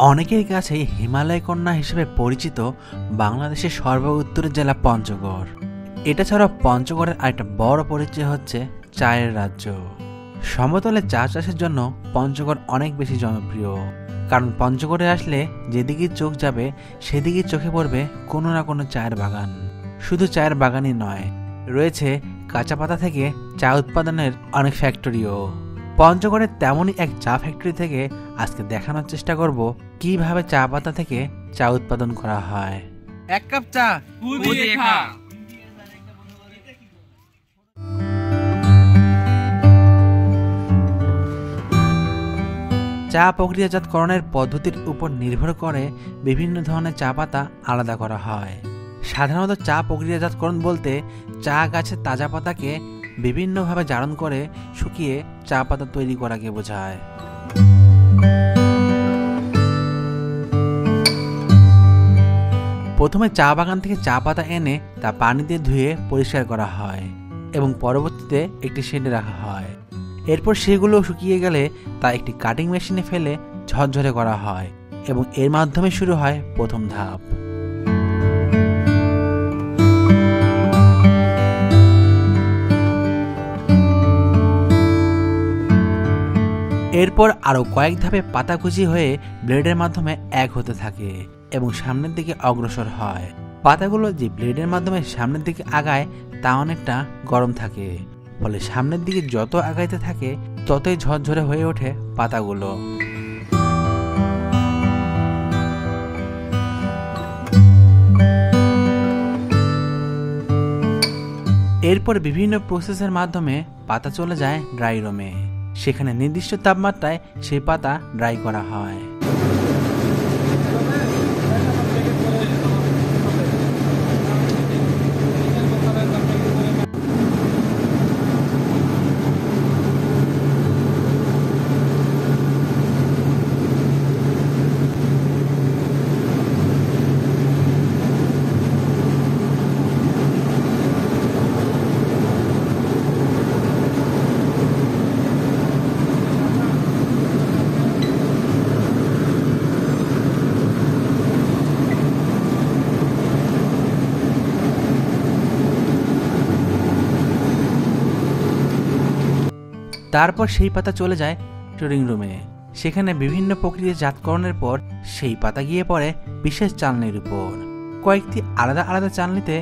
অনেকের কাছেই হিমালয় কন্যা হিসেবে পরিচিত বাংলাদেশের সর্ব উত্তরের জেলা পঞ্চগড়। এটা ছাড়াও পঞ্চগড়ের আরেকটা বড় পরিচয় হচ্ছে চায়ের রাজ্য। সমতলে চা চাষের জন্য পঞ্চগড় অনেক বেশি জনপ্রিয়, কারণ পঞ্চগড়ে আসলে যেদিকে চোখ যাবে সেদিকে চোখে পড়বে কোনো না কোনো চায়ের বাগান। শুধু চায়ের বাগানই নয়, রয়েছে কাঁচা পাতা থেকে চা উৎপাদনের অনেক ফ্যাক্টরিও। পঞ্চগড়ের তেমনই এক চা ফ্যাক্টরি থেকে আজকে দেখানোর চেষ্টা করব কিভাবে চা পাতা থেকে চা উৎপাদন করা হয়। এক কাপ চা দিয়ে খা। চা প্রক্রিয়াজাতকরণের পদ্ধতির উপর নির্ভর করে বিভিন্ন ধরনের চা পাতা আলাদা করা হয়। সাধারণত চা প্রক্রিয়াজাতকরণ বলতে চা গাছের তাজা পাতাকে বিভিন্নভাবে জারণ করে শুকিয়ে চা পাতা তৈরি করাকে বোঝায়। প্রথমে চা বাগান থেকে চা পাতা এনে তা পানি দিয়ে ধুয়ে পরিষ্কার করা হয় এবং পরবর্তীতে একটি শেডে রাখা হয়। এরপর সেগুলো শুকিয়ে গেলে তা একটি কাটিং মেশিনে ফেলে ঝরঝরে করা হয় এবং এর মাধ্যমে শুরু হয় প্রথম ধাপ। এরপর আরও কয়েক ধাপে পাতা কুচি হয়ে ব্লেডের মাধ্যমে এক হতে থাকে এবং সামনের দিকে অগ্রসর হয়। পাতাগুলো যে ব্লেডের মাধ্যমে সামনের দিকে আগায় তা অনেকটা গরম থাকে, ফলে সামনের দিকে যত আগাইতে থাকে ততই ঝরঝরে হয়ে ওঠে পাতাগুলো। এরপর বিভিন্ন প্রসেসের মাধ্যমে পাতা চলে যায় ড্রাই রুমে। সেখানে নির্দিষ্ট তাপমাত্রায় সেই পাতা ড্রাই করা হয়। তারপর সেই পাতা চলে যায় স্টোরিং রুমে। সেখানে বিভিন্ন প্রক্রিয়াজাতকরণের পর সেই পাতা গিয়ে পড়ে বিশেষ চালনির উপর। কয়েকটি আলাদা আলাদা চালনিতে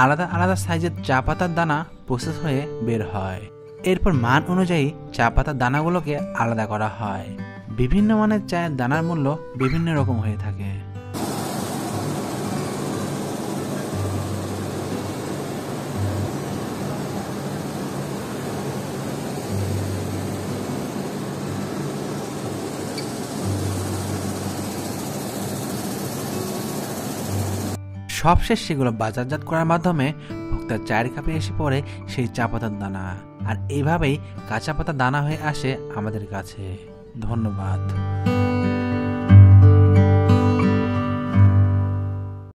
আলাদা আলাদা সাইজের চা পাতার দানা প্রসেস হয়ে বের হয়। এরপর মান অনুযায়ী চা পাতার দানাগুলোকে আলাদা করা হয়। বিভিন্ন মানের চায়ের দানার মূল্য বিভিন্ন রকম হয়ে থাকে। সবশেষ সেগুলো বাজারজাত করার মাধ্যমে ভোক্তার চায়ের কাপে এসে পড়ে সেই চা পাতার দানা, আর এইভাবেই কাঁচা পাতা দানা হয়ে আসে আমাদের কাছে। ধন্যবাদ।